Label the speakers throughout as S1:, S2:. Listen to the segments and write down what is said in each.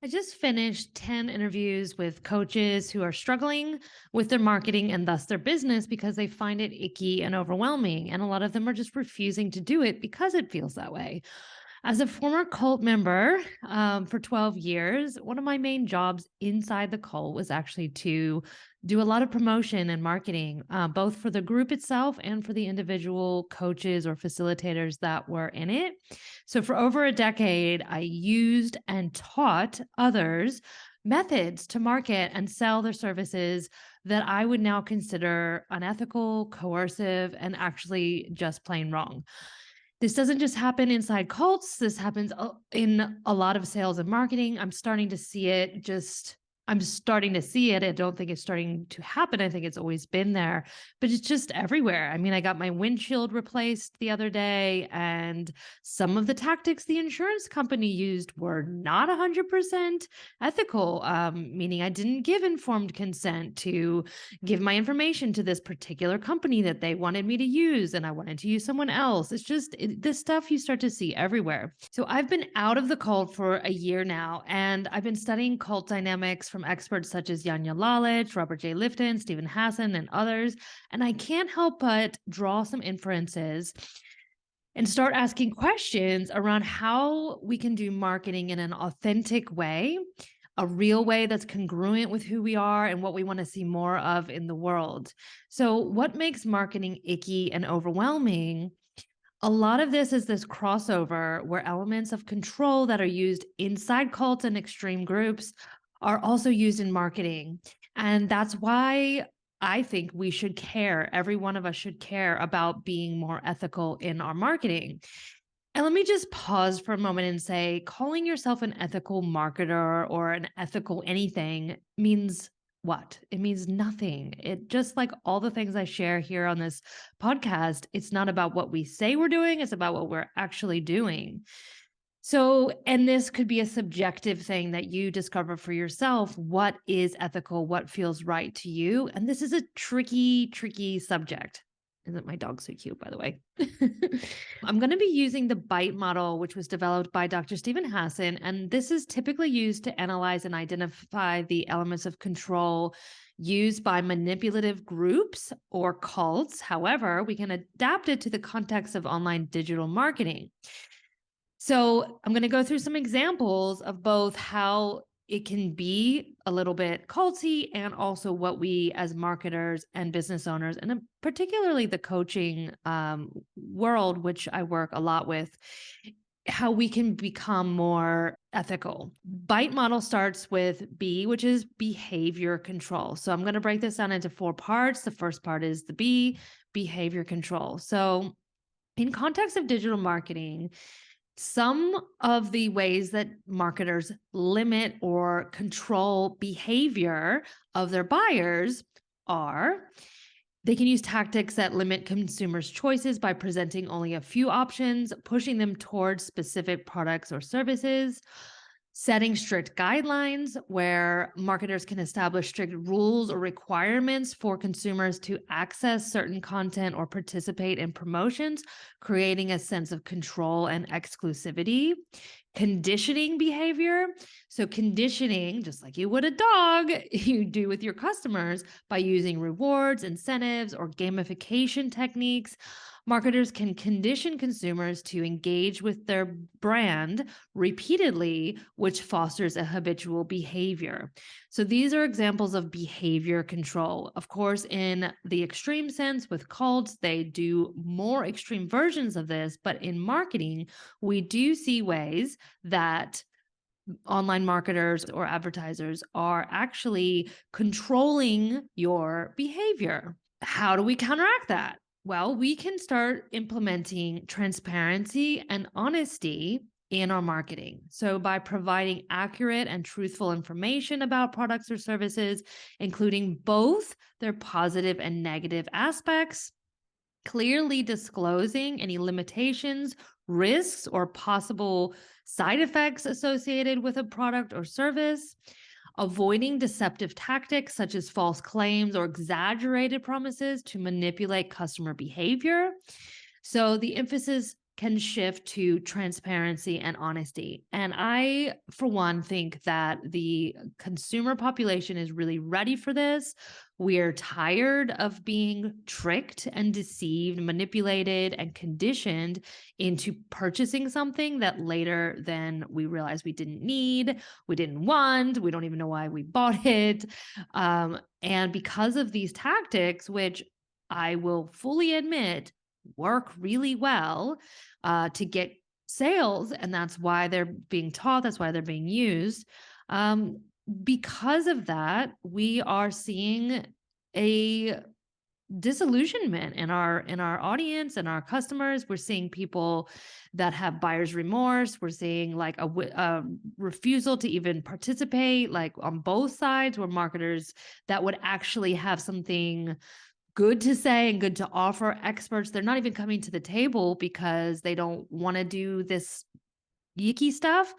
S1: I just finished 10 interviews with coaches who are struggling with their marketing and thus their business because they find it icky and overwhelming. And a lot of them are just refusing to do it because it feels that way. As a former cult member for 12 years, one of my main jobs inside the cult was actually to do a lot of promotion and marketing, both for the group itself and for the individual coaches or facilitators that were in it. So, for over a decade, I used and taught others methods to market and sell their services that I would now consider unethical, coercive, and actually just plain wrong. This doesn't just happen inside cults. This happens in a lot of sales and marketing. I'm starting to see it. I don't think it's starting to happen. I think it's always been there, but it's just everywhere. I mean, I got my windshield replaced the other day, and some of the tactics the insurance company used were not 100% ethical, meaning I didn't give informed consent to give my information to this particular company that they wanted me to use, and I wanted to use someone else. This stuff you start to see everywhere. So I've been out of the cult for a year now, and I've been studying cult dynamics from experts such as Yanya Lalich, Robert J. Lifton, Stephen Hassan, and others. And I can't help but draw some inferences and start asking questions around how we can do marketing in an authentic way, a real way that's congruent with who we are and what we want to see more of in the world. So, what makes marketing icky and overwhelming? A lot of this is this crossover where elements of control that are used inside cults and extreme groups are also used in marketing. And that's why I think we should care. Every one of us should care about being more ethical in our marketing. And let me just pause for a moment and say, calling yourself an ethical marketer or an ethical anything means what? It means nothing. It just like all the things I share here on this podcast, it's not about what we say we're doing, it's about what we're actually doing. So, and this could be a subjective thing that you discover for yourself. What is ethical? What feels right to you? And this is a tricky, tricky subject. Isn't my dog so cute, by the way? I'm going to be using the BITE model, which was developed by Dr. Stephen Hassan. And this is typically used to analyze and identify the elements of control used by manipulative groups or cults. However, we can adapt it to the context of online digital marketing. So I'm going to go through some examples of both how it can be a little bit culty and also what we as marketers and business owners, and particularly the coaching world, which I work a lot with, how we can become more ethical. BITE model starts with B, which is behavior control. So I'm going to break this down into 4 parts. The first part is the B, behavior control. So in context of digital marketing, some of the ways that marketers limit or control behavior of their buyers are they can use tactics that limit consumers' choices by presenting only a few options, pushing them towards specific products or services, setting strict guidelines where marketers can establish strict rules or requirements for consumers to access certain content or participate in promotions, creating a sense of control and exclusivity. Conditioning behavior. So conditioning, just like you would a dog, you do with your customers by using rewards, incentives, or gamification techniques. Marketers can condition consumers to engage with their brand repeatedly, which fosters a habitual behavior. So these are examples of behavior control. Of course, in the extreme sense with cults, they do more extreme versions of this, but in marketing, we do see ways that online marketers or advertisers are actually controlling your behavior. How do we counteract that? Well, we can start implementing transparency and honesty in our marketing. So by providing accurate and truthful information about products or services, including both their positive and negative aspects, clearly disclosing any limitations, risks, or possible side effects associated with a product or service, avoiding deceptive tactics such as false claims or exaggerated promises to manipulate customer behavior. So the emphasis can shift to transparency and honesty. And I, for one, think that the consumer population is really ready for this. We're tired of being tricked and deceived, manipulated, and conditioned into purchasing something that later then we realize we didn't need, we didn't want, we don't even know why we bought it. And because of these tactics, which I will fully admit work really well to get sales, and that's why they're being taught, that's why they're being used. Um, because of that, we are seeing a disillusionment in our audience and our customers. We're seeing people that have buyer's remorse. We're seeing like a refusal to even participate, like on both sides, where marketers that would actually have something good to say and good to offer, experts, they're not even coming to the table because they don't want to do this yicky stuff.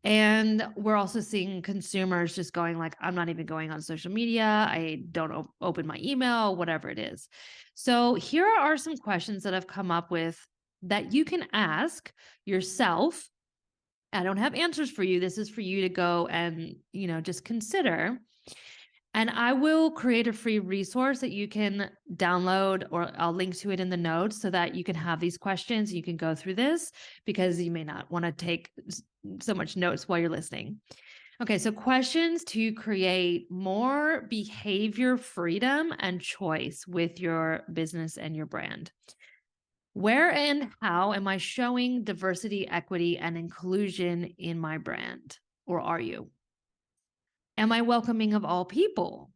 S1: And we're also seeing consumers just going like, I'm not even going on social media. I don't open my email, whatever it is. So here are some questions that I've come up with that you can ask yourself. I don't have answers for you. This is for you to go and, just consider. And I will create a free resource that you can download, or I'll link to it in the notes so that you can have these questions. You can go through this because you may not want to take so much notes while you're listening. Okay, so questions to create more behavior freedom and choice with your business and your brand. Where and how am I showing diversity, equity, and inclusion in my brand? Or are you? Am I welcoming of all people?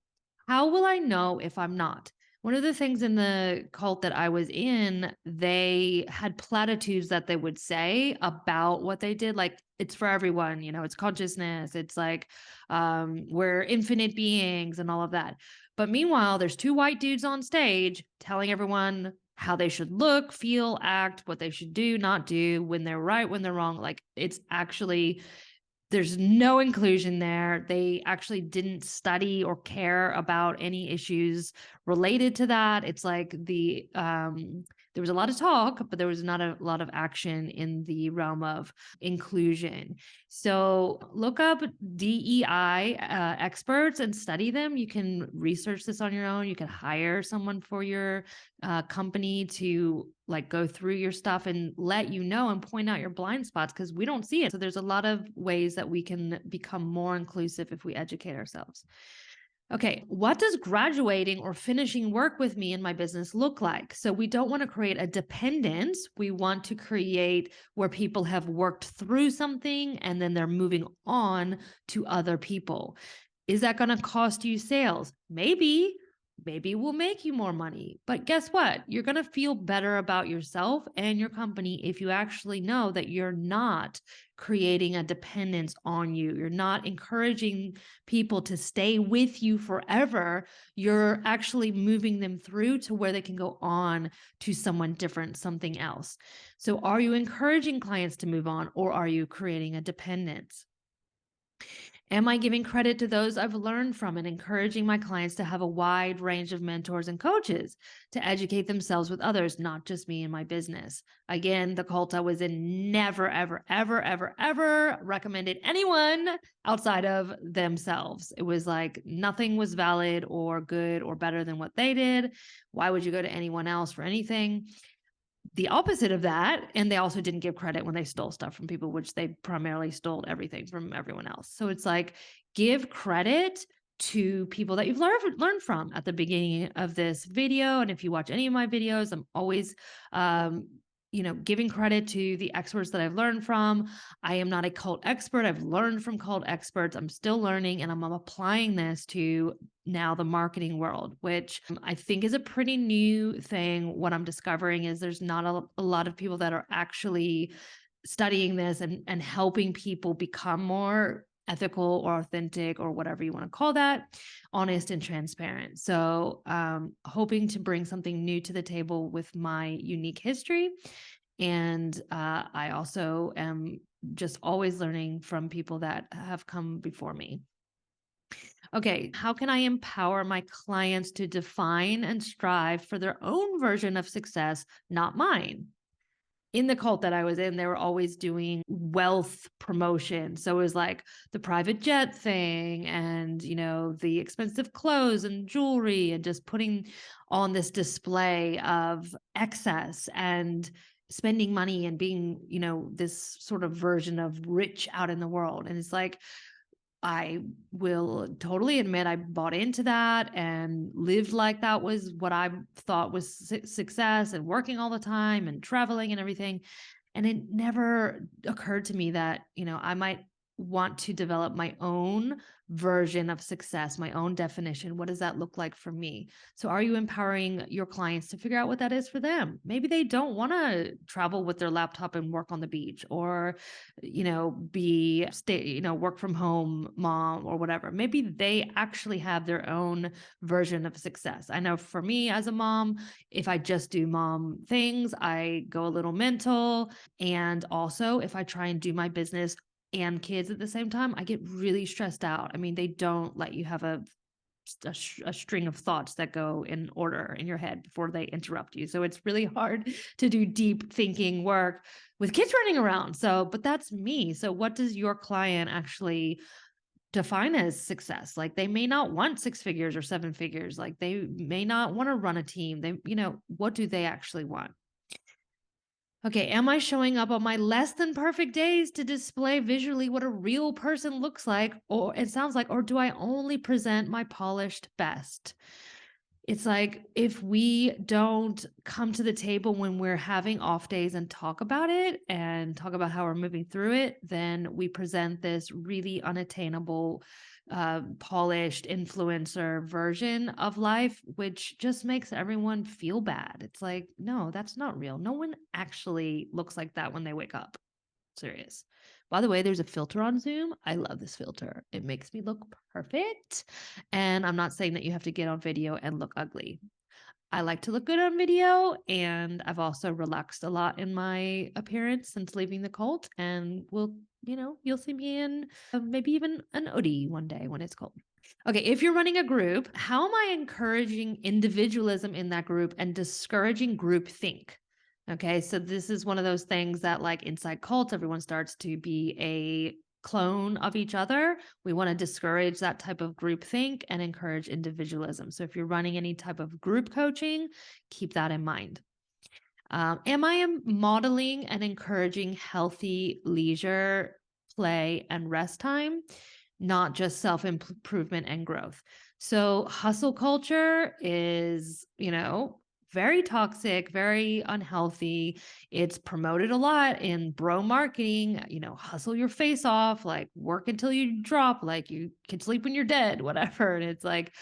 S1: How will I know if I'm not? One of the things in the cult that I was in, they had platitudes that they would say about what they did. Like, it's for everyone, it's consciousness. It's like, we're infinite beings and all of that. But meanwhile, there's two white dudes on stage telling everyone how they should look, feel, act, what they should do, not do, when they're right, when they're wrong. Like, it's actually, there's no inclusion there. They actually didn't study or care about any issues related to that. It's like there was a lot of talk, but there was not a lot of action in the realm of inclusion. So look up DEI experts and study them. You can research this on your own. You can hire someone for your company to like go through your stuff and let you know and point out your blind spots, because we don't see it. So there's a lot of ways that we can become more inclusive if we educate ourselves. Okay, what does graduating or finishing work with me in my business look like? So we don't want to create a dependence. We want to create where people have worked through something and then they're moving on to other people. Is that going to cost you sales? Maybe it will make you more money. But guess what? You're going to feel better about yourself and your company if you actually know that you're not creating a dependence on you. You're not encouraging people to stay with you forever. You're actually moving them through to where they can go on to someone different, something else. So are you encouraging clients to move on, or are you creating a dependence? Am I giving credit to those I've learned from and encouraging my clients to have a wide range of mentors and coaches to educate themselves with others, not just me and my business? Again, the cult I was in never, ever, ever, ever, ever recommended anyone outside of themselves. It was like nothing was valid or good or better than what they did. Why would you go to anyone else for anything? The opposite of that, and they also didn't give credit when they stole stuff from people, which they primarily stole everything from everyone else. So it's like, give credit to people that you've learned from at the beginning of this video. And if you watch any of my videos, I'm always giving credit to the experts that I've learned from. I am not a cult expert. I've learned from cult experts. I'm still learning, and I'm applying this to now the marketing world, which I think is a pretty new thing. What I'm discovering is there's not a lot of people that are actually studying this and helping people become more ethical or authentic or whatever you want to call that, honest and transparent. So hoping to bring something new to the table with my unique history. And I also am just always learning from people that have come before me. Okay, how can I empower my clients to define and strive for their own version of success, not mine? in the cult that I was in, they were always doing wealth promotion. So it was like the private jet thing and, the expensive clothes and jewelry and just putting on this display of excess and spending money and being, this sort of version of rich out in the world. And it's like, I will totally admit I bought into that and lived like that was what I thought was success and working all the time and traveling and everything. And it never occurred to me that, I might want to develop my own version of success, my own definition. What does that look like for me? So, are you empowering your clients to figure out what that is for them? Maybe they don't want to travel with their laptop and work on the beach or, work from home mom or whatever. Maybe they actually have their own version of success. I know for me as a mom, if I just do mom things, I go a little mental. And also, if I try and do my business and kids at the same time, I get really stressed out. I mean, they don't let you have a string of thoughts that go in order in your head before they interrupt you. So it's really hard to do deep thinking work with kids running around. So, but that's me. So, what does your client actually define as success? Like, they may not want 6 figures or 7 figures. Like, they may not want to run a team. What do they actually want? Okay, am I showing up on my less than perfect days to display visually what a real person looks like or it sounds like, or do I only present my polished best? It's like if we don't come to the table when we're having off days and talk about it and talk about how we're moving through it, then we present this really unattainable, polished influencer version of life, which just makes everyone feel bad. It's like, no, that's not real. No one actually looks like that when they wake up. Serious. By the way, there's a filter on Zoom. I love this filter. It makes me look perfect. And I'm not saying that you have to get on video and look ugly. I like to look good on video. And I've also relaxed a lot in my appearance since leaving the cult. And you'll see me in maybe even an hoodie one day when it's cold. Okay, if you're running a group, how am I encouraging individualism in that group and discouraging groupthink? Okay, so this is one of those things that, like inside cults, everyone starts to be a clone of each other. We want to discourage that type of groupthink and encourage individualism. So if you're running any type of group coaching, keep that in mind. Am I modeling and encouraging healthy leisure, play, and rest time, not just self improvement and growth? So, hustle culture is, very toxic, very unhealthy. It's promoted a lot in bro marketing, hustle your face off, like work until you drop, like you can sleep when you're dead, whatever. And it's like,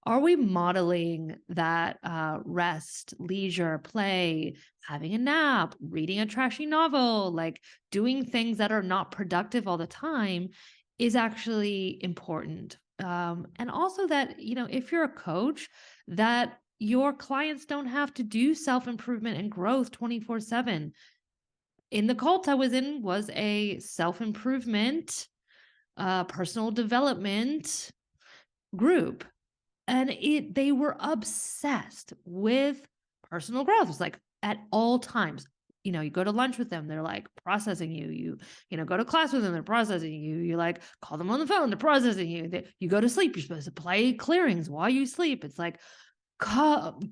S1: are we modeling that rest, leisure, play, having a nap, reading a trashy novel, like doing things that are not productive all the time is actually important. And also that, if you're a coach, that your clients don't have to do self-improvement and growth 24/7. In the cult I was in was a self-improvement, personal development group. And they were obsessed with personal growth. It's like at all times, you go to lunch with them, they're like processing you. Go to class with them, they're processing you. You like call them on the phone, they're processing you. You go to sleep, you're supposed to play clearings while you sleep. It's like,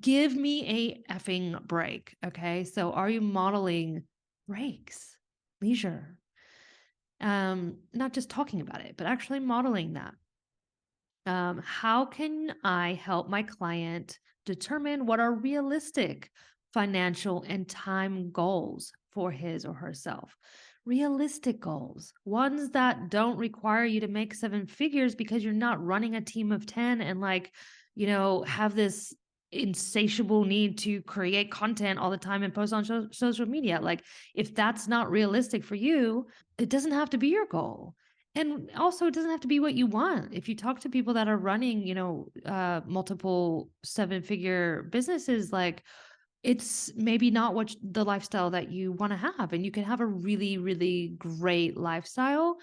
S1: give me a effing break. Okay. So are you modeling breaks, leisure? Not just talking about it, but actually modeling that. How can I help my client determine what are realistic financial and time goals for his or herself? Realistic goals, ones that don't require you to make 7 figures because you're not running a team of 10 and have this insatiable need to create content all the time and post on social media. Like, if that's not realistic for you, it doesn't have to be your goal. And also, it doesn't have to be what you want. If you talk to people that are running, multiple 7 figure businesses, like it's maybe not what the lifestyle that you want to have. And you can have a really, really great lifestyle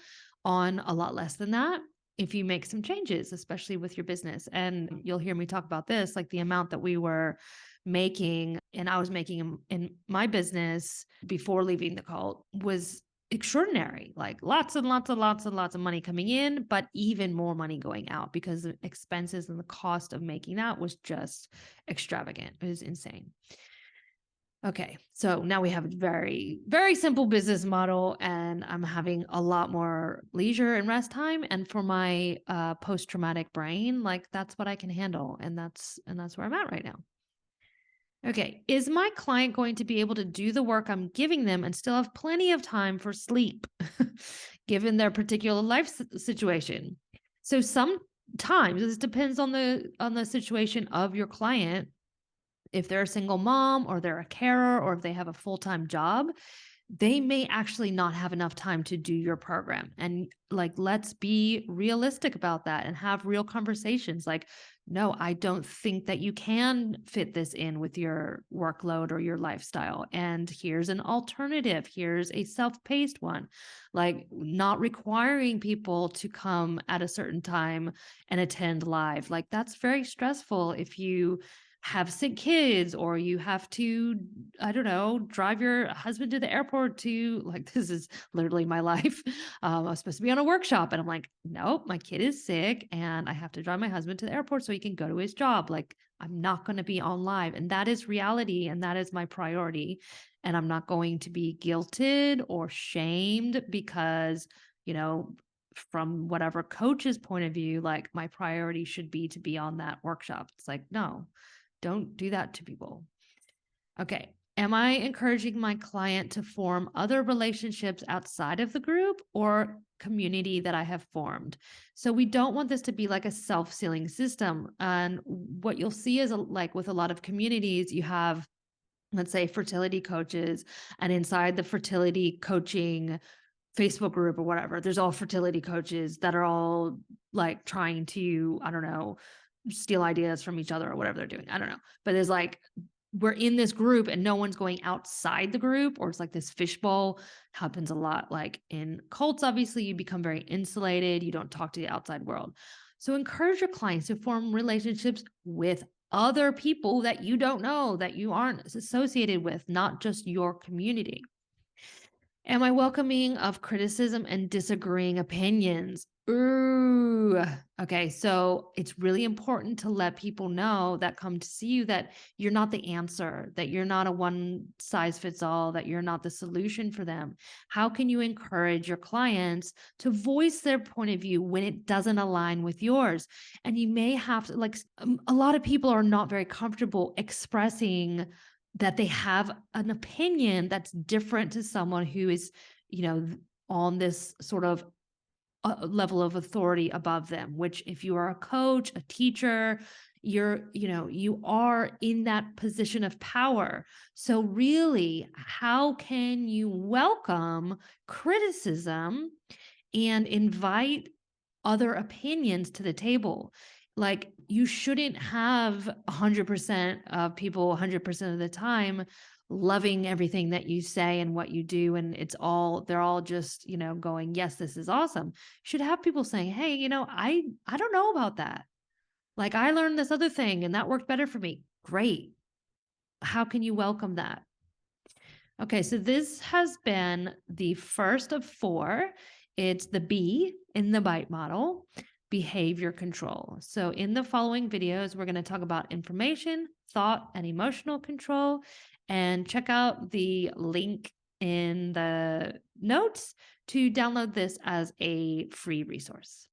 S1: on a lot less than that if you make some changes, especially with your business. And you'll hear me talk about this, like the amount that we were making and I was making in my business before leaving the cult was extraordinary. Like lots and lots and lots and lots of money coming in, but even more money going out because the expenses and the cost of making that was just extravagant. It was insane. Okay, so now we have a very, very simple business model, and I'm having a lot more leisure and rest time. And for my post-traumatic brain, like that's what I can handle, and that's where I'm at right now. Okay, is my client going to be able to do the work I'm giving them and still have plenty of time for sleep, given their particular life situation? So sometimes this depends on the situation of your client. If they're a single mom or they're a carer or if they have a full-time job, they may actually not have enough time to do your program. And like, let's be realistic about that and have real conversations. Like, no, I don't think that you can fit this in with your workload or your lifestyle. And here's an alternative. Here's a self-paced one, like not requiring people to come at a certain time and attend live. Like, that's very stressful if you have sick kids or you have to, I don't know, drive your husband to the airport to, like, this is literally my life. I was supposed to be on a workshop and I'm like, nope, my kid is sick and I have to drive my husband to the airport so he can go to his job. Like, I'm not going to be on live. And that is reality. And that is my priority. And I'm not going to be guilted or shamed because, you know, from whatever coach's point of view, like my priority should be to be on that workshop. It's like, no, don't do that to people. Okay. Am I encouraging my client to form other relationships outside of the group or community that I have formed? So we don't want this to be like a self-sealing system. And what you'll see is like with a lot of communities, you have, let's say, fertility coaches, and inside the fertility coaching Facebook group or whatever, there's all fertility coaches that are all like trying to, I don't know, steal ideas from each other or whatever they're doing. I don't know. But there's like, we're in this group and no one's going outside the group, or it's like this fishbowl. Happens a lot. Like in cults, obviously, you become very insulated. You don't talk to the outside world. So encourage your clients to form relationships with other people that you don't know, that you aren't associated with, not just your community. Am I welcoming of criticism and disagreeing opinions? Ooh. Okay, so it's really important to let people know that come to see you that you're not the answer, that you're not a one size fits all, that you're not the solution for them. How can you encourage your clients to voice their point of view when it doesn't align with yours? And you may have to, like, a lot of people are not very comfortable expressing that they have an opinion that's different to someone who is, you know, on this sort of level of authority above them, which if you are a coach, a teacher, you are in that position of power. So really, how can you welcome criticism and invite other opinions to the table? Like, you shouldn't have 100% of people 100% of the time loving everything that you say and what you do. And they're all just, going, yes, this is awesome. You should have people saying, hey, I don't know about that. Like, I learned this other thing and that worked better for me. Great. How can you welcome that? Okay, so this has been the first of 4. It's the B in the BITE model, behavior control. So in the following videos, we're going to talk about information, thought, and emotional control. And check out the link in the notes to download this as a free resource.